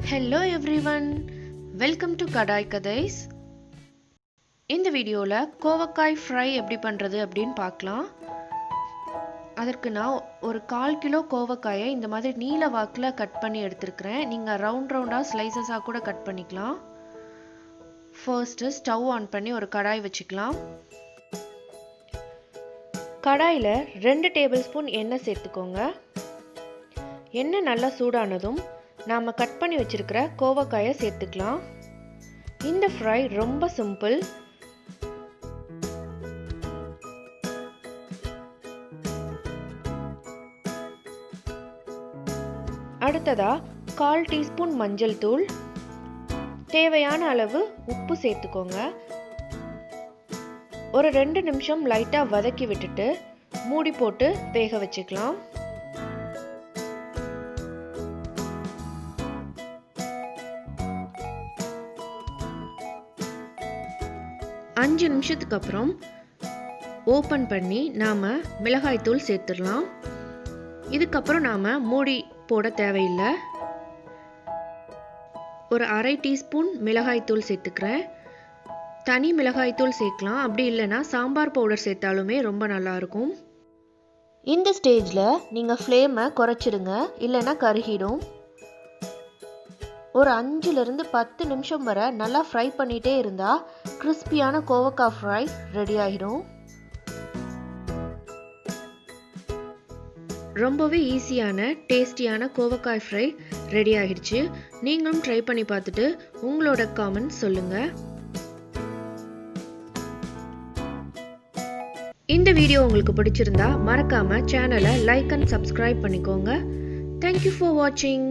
Hello everyone, welcome to KadaiKathais. இந்த வீடியோல கோவக்காய் ஃப்ரை எப்படி பண்றது அப்படினு பார்க்கலாம். அதற்கு நான் ஒரு 1/4 கிலோ கோவக்காயை இந்த மாதிரி நீல வாக்குல கட் பண்ணி எடுத்துக்கிறேன். நீங்க ரவுண்டா ஸ்லைசஸா கூட கட் பண்ணிக்கலாம். ஃபர்ஸ்ட் ஸ்டவ் ஆன் பண்ணி ஒரு கடாய் வச்சுக்கலாம். கடாயில 2 டேபிள்ஸ்பூன் எண்ணெய் சேர்த்துக்கோங்க. எண்ணெய் நல்லா சூடானதும் நாம கட் பண்ணி வச்சிருக்கிற கோவக்காயை சேர்த்துக்கலாம். இந்த ஃப்ரை ரொம்ப சிம்பிள். அடுத்ததா 1/4 டீஸ்பூன் மஞ்சள் தூள், தேவையான அளவு உப்பு சேர்த்துக்கோங்க. ஒரு 2 நிமிஷம் லைட்டா வதக்கி விட்டுட்டு மூடி போட்டு வேக வச்சுக்கலாம். அஞ்சு நிமிஷத்துக்கு அப்புறம் ஓப்பன் பண்ணி நாம மிளகாய் தூள் சேர்த்துடலாம். இதுக்கப்புறம் நாம மூடி போட தேவையில்லை. ஒரு 1/2 டீஸ்பூன் மிளகாய் தூள் சேர்த்துக்கிறேன். தனி மிளகாய் தூள் சேர்க்கலாம், அப்படி இல்லைன்னா சாம்பார் பவுடர் சேர்த்தாலுமே ரொம்ப நல்லா இருக்கும். இந்த ஸ்டேஜில் நீங்கள் ஃப்ளேமை குறைச்சிடுங்க, இல்லைன்னா கருகிடும். ஒரு 5லிருந்து 10 நிமிஷம் வரை நல்லா ஃப்ரை பண்ணிகிட்டே இருந்தால் கிறிஸ்பியான கோவக்காய் ஃப்ரை ரெடி ஆகிடும். ரொம்பவே ஈஸியான டேஸ்டியான கோவக்காய் ஃப்ரை ரெடி ஆகிடுச்சு. நீங்களும் ட்ரை பண்ணி பார்த்துட்டு உங்களோட காமெண்ட்ஸ் சொல்லுங்கள். இந்த வீடியோ உங்களுக்கு பிடிச்சிருந்தா மறக்காம சேனலை லைக் அண்ட் சப்ஸ்கிரைப் பண்ணிக்கோங்க. தேங்க்யூ ஃபார் வாட்சிங்.